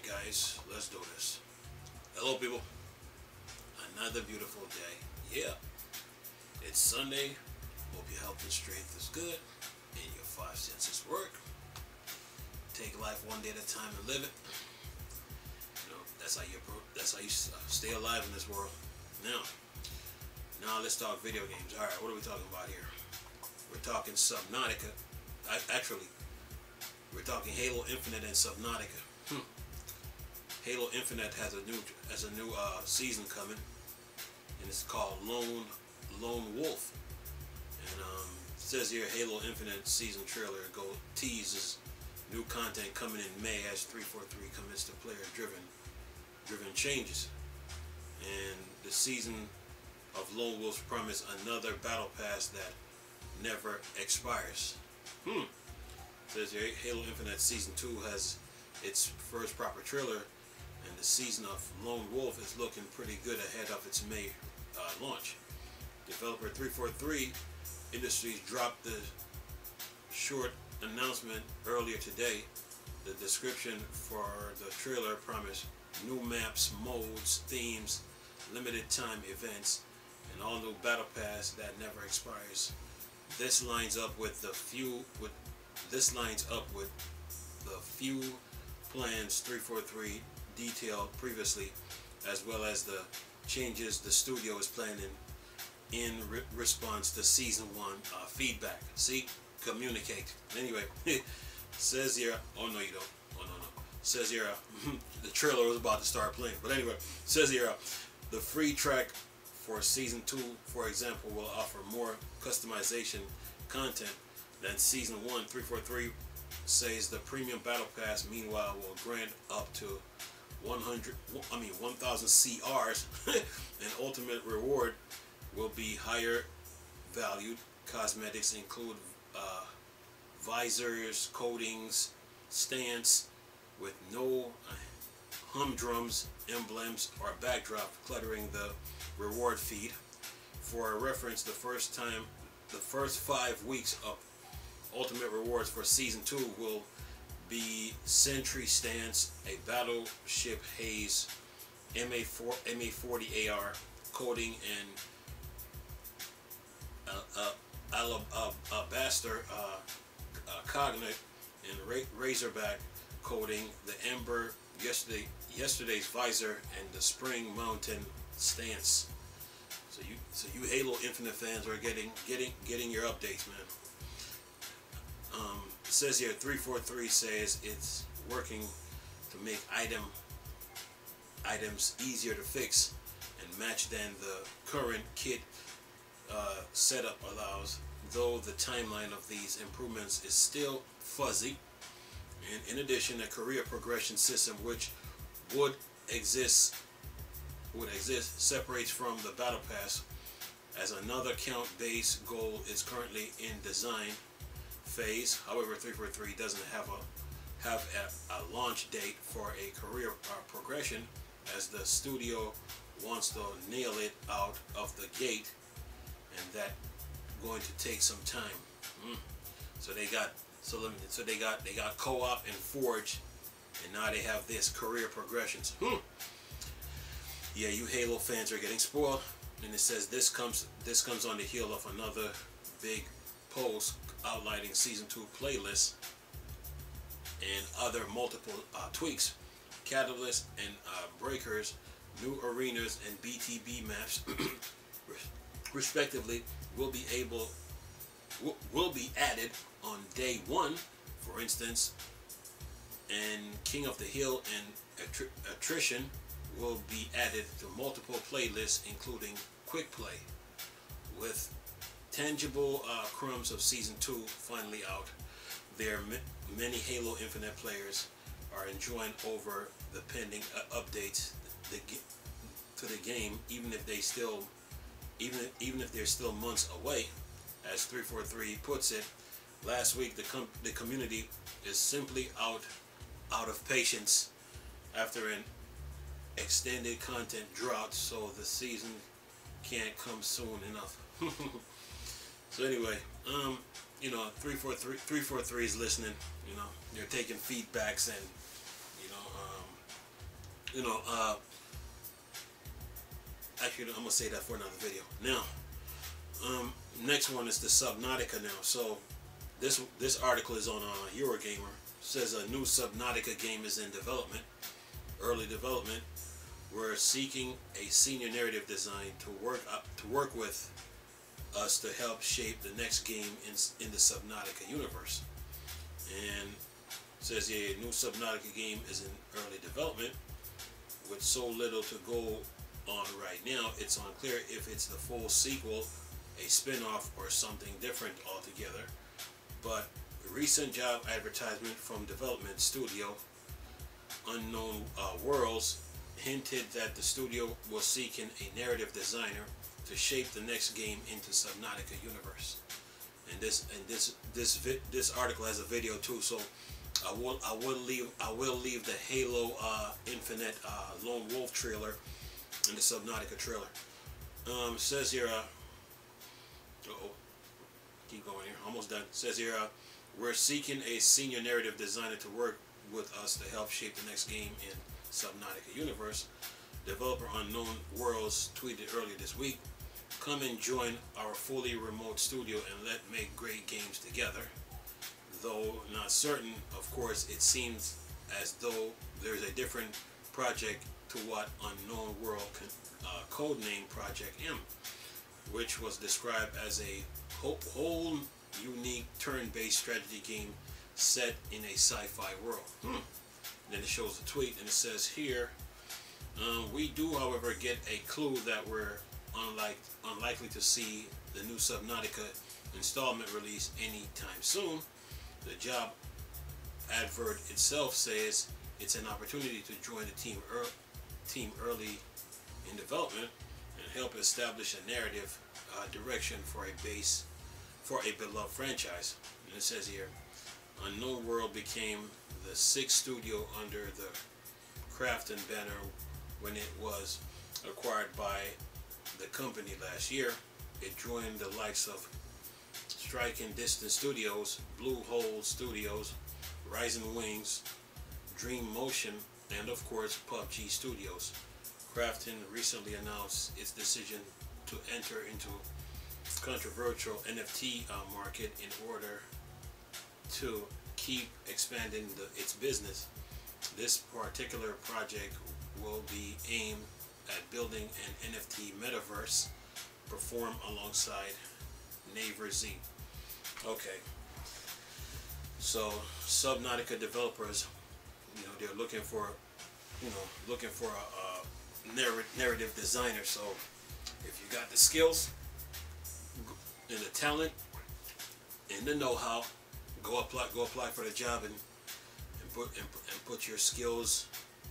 guys, let's do this. Hello people, another beautiful day. Yeah, it's Sunday. Hope your health and strength is good and your five senses work. Take life one day at a time and live it. You know, that's how you stay alive in this world. Now let's talk video games. Alright, what are we talking about here? We're talking Subnautica. Actually, we're talking Halo Infinite and Subnautica. Halo Infinite has a new season coming, and it's called Lone Wolf. And it says here Halo Infinite season trailer teases new content coming in May as 343 commits to player-driven changes. And the season of Lone Wolf's promise another battle pass that never expires. It says here Halo Infinite season 2 has its first proper trailer, and the season of Lone Wolf is looking pretty good ahead of its May launch. Developer 343 Industries dropped the short announcement earlier today. The description for the trailer promised new maps, modes, themes, limited time events, and all new battle pass that never expires. This lines up with the few plans 343 detailed previously, as well as the changes the studio is planning in response to season 1 feedback. See, communicate. Anyway, says here. Oh no, you don't. Oh no. Says here the trailer was about to start playing. But anyway, says here the free track for season 2, for example, will offer more customization content than season 1. 343 says the premium battle pass, meanwhile, will grant up to 1,000 CRs. An ultimate reward will be higher valued. Cosmetics include visors, coatings, stance with no humdrums, emblems, or backdrop cluttering the reward feed. For reference, the first 5 weeks of ultimate rewards for season 2 will be Sentry Stance, a Battleship Haze, MA40 AR, coating, and Alabaster Cognate and Razorback coating, the Ember, yesterday's visor, and the Spring Mountain stance. So you Halo Infinite fans are getting your updates, man. It says here 343 says it's working to make items easier to fix and match than the current kit setup allows, though the timeline of these improvements is still fuzzy. And in addition, a career progression system which would exist separates from the battle pass, as another count-based goal is currently in design phase. However, 343 doesn't have a launch date for a career progression, as the studio wants to nail it out of the gate, and that going to take some time. So they got co-op and Forge, and now they have this career progressions. Yeah, you Halo fans are getting spoiled. And it says this comes on the heel of another big post outlining season 2 playlists and other multiple tweaks, catalysts and breakers, new arenas and BTB maps respectively will be added on day 1, for instance, and King of the Hill and Attrition will be added to multiple playlists, including quick play. With tangible crumbs of season 2 finally out, there many Halo Infinite players are enjoying over the pending updates to the game, even if they're still months away. As 343 puts it, last week the community is simply out of patience after an extended content drought, so the season can't come soon enough. So anyway, 343 is listening. They're taking feedbacks, and You know, actually, I'm gonna say that for another video. Now, next one is the Subnautica. Now, so this article is on Eurogamer. It says a new Subnautica game is in development, early development. We're seeking a senior narrative design to work with us to help shape the next game in the Subnautica universe. And it says a new Subnautica game is in early development. With so little to go on right now, it's unclear if it's the full sequel, a spin-off, or something different altogether. But a recent job advertisement from development studio Unknown Worlds hinted that the studio was seeking a narrative designer to shape the next game into Subnautica universe. And this article has a video too, so I will leave the Halo Infinite Lone Wolf trailer and the Subnautica trailer. It says here, keep going here, almost done. It says here, we're seeking a senior narrative designer to work with us to help shape the next game in Subnautica universe. Developer Unknown Worlds tweeted earlier this week, "Come and join our fully remote studio and let's make great games together." Though not certain, of course, it seems as though there's a different project to what Unknown World codename Project M, which was described as a whole unique turn-based strategy game set in a sci-fi world. Then it shows the tweet, and it says here, we do, however, get a clue that we're unlikely to see the new Subnautica installment release anytime soon. The job advert itself says it's an opportunity to join the team early in development and help establish a narrative direction for a beloved franchise. And it says here, Unknown World became the sixth studio under the Crafton banner when it was acquired by the company last year. It joined the likes of Striking Distance Studios, Blue Hole Studios, Rising Wings, Dream Motion, and of course PUBG Studios. Crafton recently announced its decision to enter into controversial NFT market in order to keep expanding its business. This particular project will be aimed at building an NFT metaverse, perform alongside Naver Z. Okay, so Subnautica developers, they're looking for a narrative designer. So if you got the skills and the talent and the know-how, go apply for the job and put your skills,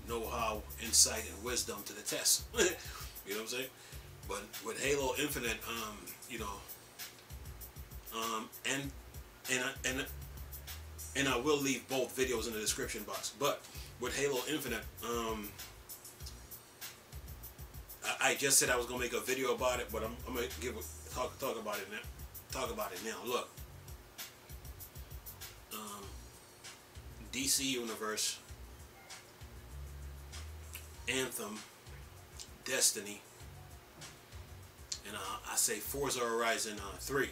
know-how, insight, and wisdom to the test. You know what I'm saying? But with Halo Infinite, and I will leave both videos in the description box. But with Halo Infinite, I just said I was gonna make a video about it, but I'm gonna talk about it now. Talk about it now. Look, DC Universe, Anthem, Destiny, and I say Forza Horizon 3.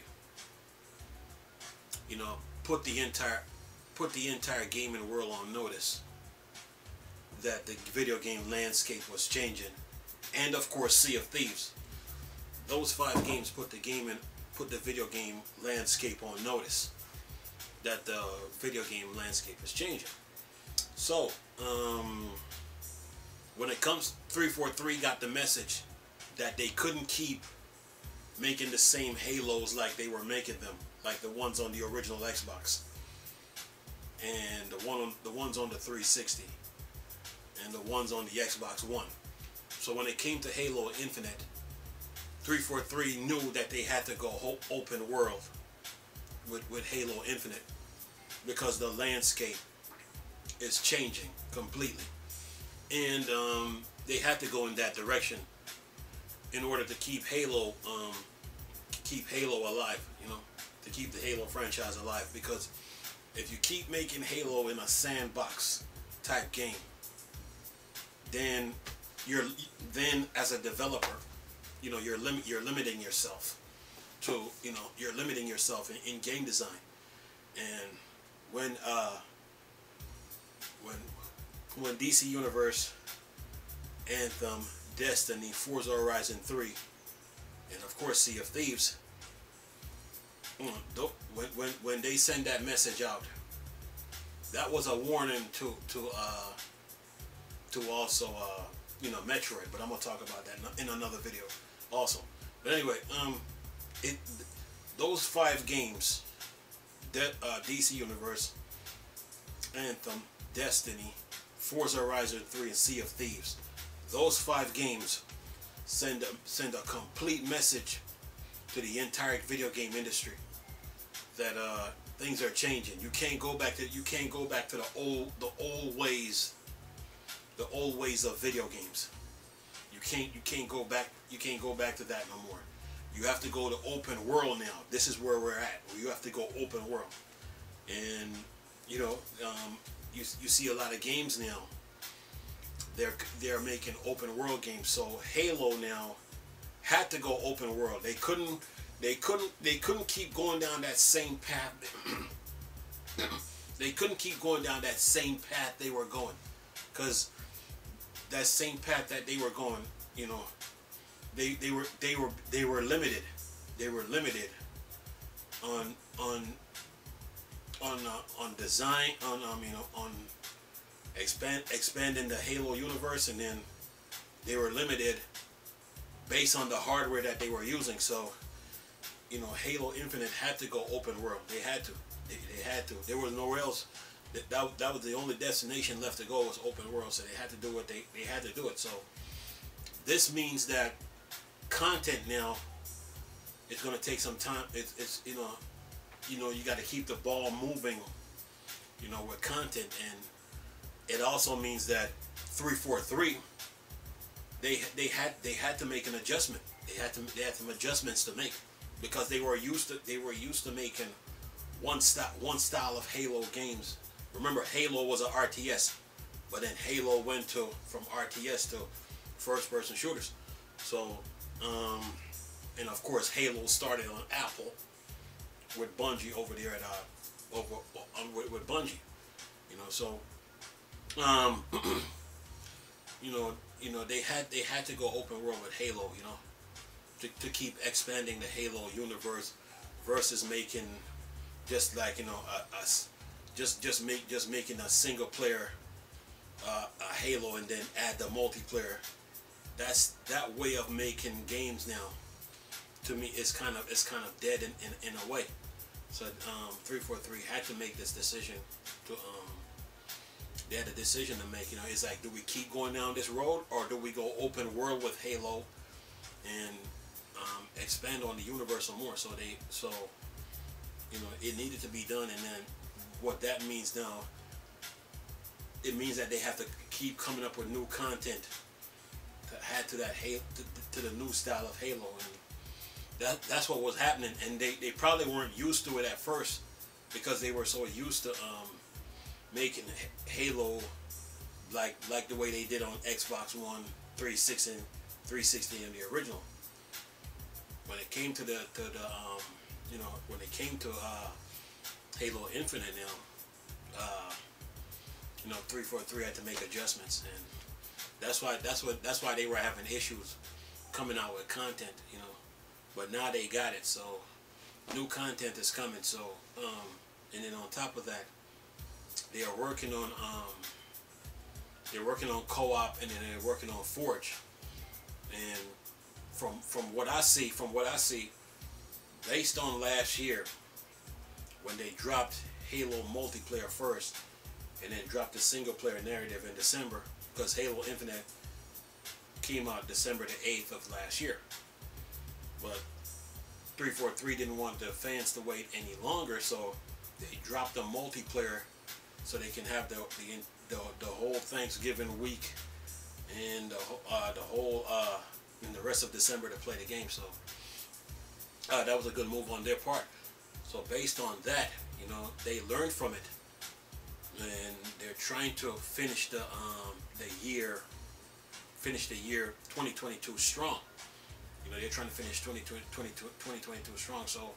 Put the entire gaming world on notice that the video game landscape was changing, and of course Sea of Thieves. Those 5 games put the video game landscape on notice that the video game landscape is changing. So when it comes, 343 got the message that they couldn't keep making the same Halos like they were making them, like the ones on the original Xbox and the ones on the 360 and the ones on the Xbox One. So when it came to Halo Infinite, 343 knew that they had to go open world with Halo Infinite because the landscape is changing completely, and they had to go in that direction in order to keep Halo alive, to keep the Halo franchise alive. Because if you keep making Halo in a sandbox type game, then you're then as a developer, you know, you're limiting yourself to, you know, you're limiting yourself in game design. And when DC Universe, Anthem, Destiny, Forza Horizon 3, and of course Sea of Thieves, when they send that message out, that was a warning to also you know, Metroid. But I'm gonna talk about that in another video also. But anyway, those 5 games, that DC Universe, Anthem, Destiny, Forza Horizon 3, and Sea of Thieves, those 5 games send a complete message to the entire video game industry that things are changing. You can't go back to the old ways of video games. You can't go back to that no more. You have to go to open world now. This is where we're at. You have to go open world. And you know, you see a lot of games now. They're making open world games. So Halo now had to go open world. They couldn't keep going down that same path. They couldn't keep going down that same path they were going, because that same path that they were going, you know, they were limited. They were limited on design, on expanding the Halo universe, and then they were limited based on the hardware that they were using. So, you know, Halo Infinite had to go open world. They had to. They had to. There was nowhere else. That was the only destination left to go, was open world. So they had to do what they had to do it. So this means that content now is going to take some time. It's you know you got to keep the ball moving, you know, with content. And it also means that 343, they had to make an adjustment. They had some adjustments to make, because they were used to making one style of Halo games. Remember, Halo was an RTS, but then Halo went from RTS to first-person shooters. So, and of course, Halo started on Apple with Bungie over there at with Bungie. You know, so you know they had to go open world with Halo. You know, to keep expanding the Halo universe versus making just like, you know, just making a single player a Halo and then add the multiplayer. That way of making games now, to me, is kind of dead in a way. So 343 had to make this decision to they had a decision to make. You know, it's like, do we keep going down this road, or do we go open world with Halo and expand on the universe some more? So you know, it needed to be done. And then what that means now, it means that they have to keep coming up with new content to add to that to the new style of Halo. And that's what was happening. And they probably weren't used to it at first, because they were so used to making Halo like the way they did on Xbox One, 360 and the original. When it came to you know, when it came to Halo Infinite now, you know, 343 had to make adjustments, and that's why they were having issues coming out with content, you know. But now they got it, so new content is coming. So and then on top of that, they are working on co-op, and then they're working on Forge. And from what I see, based on last year, when they dropped Halo multiplayer first, and then dropped the single player narrative in December, because Halo Infinite came out December the 8th of last year. But 343 didn't want the fans to wait any longer, so they dropped the multiplayer so they can have the whole Thanksgiving week and the whole and the rest of December to play the game. So that was a good move on their part. So based on that, you know, they learned from it, and they're trying to finish the year finish the year 2022 strong. You know, they're trying to finish 2022 strong. So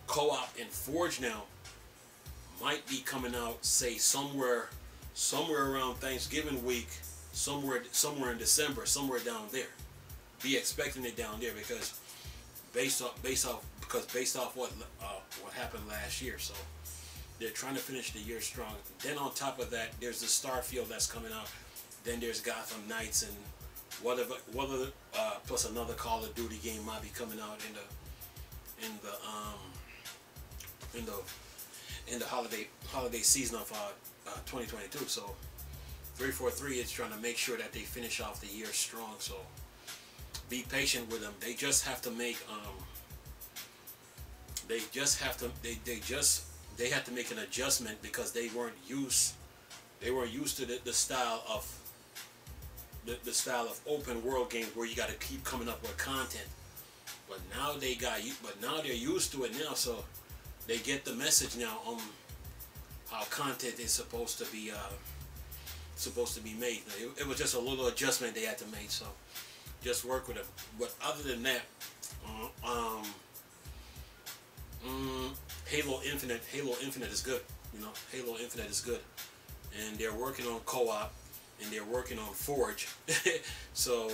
Co-op and Forge now might be coming out, say somewhere around Thanksgiving week, somewhere in December, somewhere down there. Be expecting it down there because based off what happened last year. So they're trying to finish the year strong. Then on top of that, there's the Starfield that's coming out. Then there's Gotham Knights and whatever plus another Call of Duty game might be coming out in the holiday season of 2022. So 343 is trying to make sure that they finish off the year strong. So be patient with them. They just have to make they had to make an adjustment because they weren't used to the style of open world games where you got to keep coming up with content. But now they're used to it now, so they get the message now on how content is supposed to be made. It was just a little adjustment they had to make, so just work with them. But other than that, Halo Infinite is good. You know, Halo Infinite is good, and they're working on co-op and they're working on Forge. So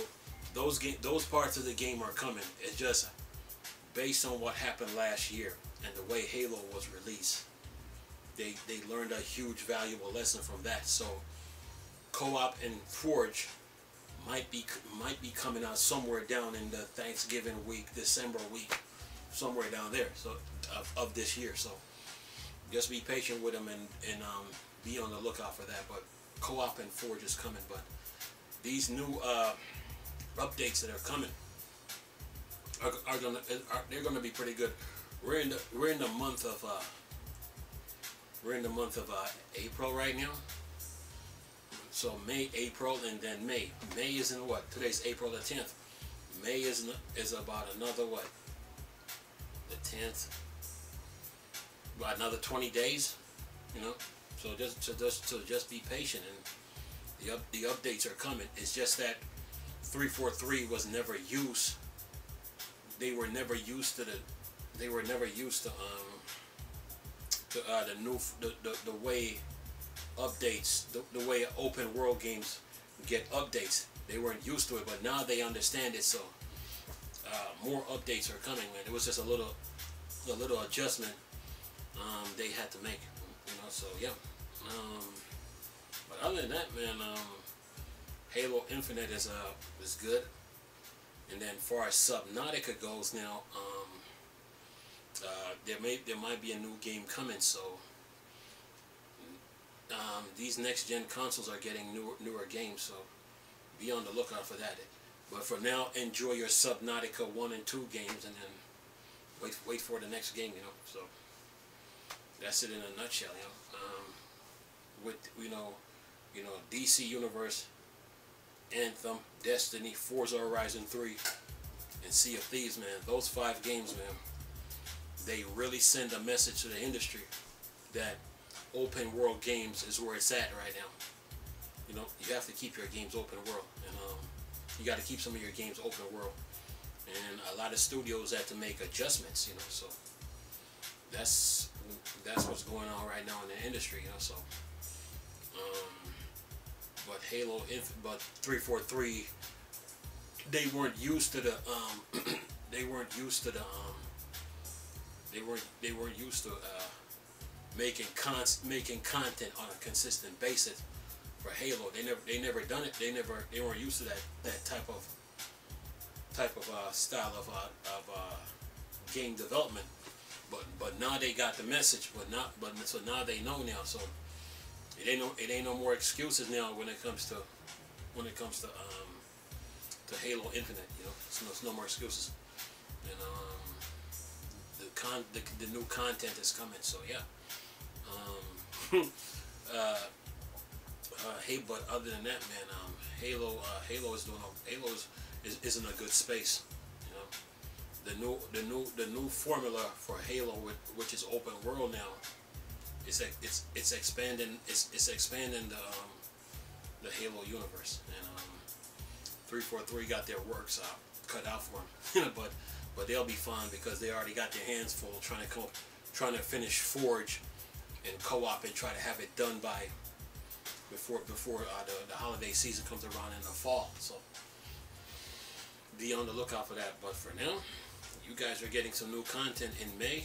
those parts of the game are coming. It's just based on what happened last year and the way Halo was released. They learned a huge valuable lesson from that. So co-op and Forge might be coming out somewhere down in the Thanksgiving week, December week, somewhere down there. So of this year. So just be patient with them and be on the lookout for that. But co-op and Forge is coming. But these new updates that are coming they're gonna be pretty good. We're in the month of April right now. So May, April, and then May. May is in what? Today's April the 10th. May is about another what? The 10th. About another 20 days. You know. So just be patient, and the updates are coming. It's just that 343 was never used. They were never used to the way updates, the way open world games get updates. They weren't used to it, but now they understand it. So more updates are coming, man. It was just a little adjustment they had to make, you know. So yeah. But other than that, man, Halo Infinite is good. And then, as far as Subnautica goes now, there might be a new game coming. So these next gen consoles are getting newer games. So be on the lookout for that. But for now, enjoy your Subnautica 1 and 2 games, and then wait for the next game. You know. So that's it in a nutshell. You know. With DC Universe, Anthem, Destiny, Forza Horizon 3, and Sea of Thieves, man. Those 5 games, man, they really send a message to the industry that open world games is where it's at right now. You know, you have to keep your games open world, and you got to keep some of your games open world. And a lot of studios had to make adjustments, you know. So that's what's going on right now in the industry, you know. So. But but 343, they weren't used to the making content on a consistent basis for Halo. They never done it. They weren't used to that type of style of game development. But now they got the message. So now they know now. So. It ain't no more excuses now when it comes to Halo Infinite. You know, it's no more excuses. And the new content is coming. So yeah. Hey, but other than that, man, Halo is in a good space. You know, the new formula for Halo, which is open world now. It's expanding the Halo universe, and 343 got their works out cut out for them, but they'll be fine because they already got their hands full trying to finish Forge and co-op and try to have it done by before the holiday season comes around in the fall. So be on the lookout for that. But for now, you guys are getting some new content in May,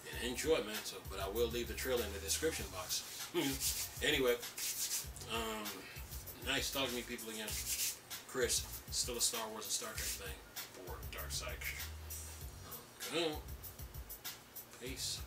and enjoy, man. So, but I will leave the trailer in the description box. Anyway, nice talking to you people again. Chris, still a Star Wars and Star Trek thing, or Dark Side. Okay. Peace.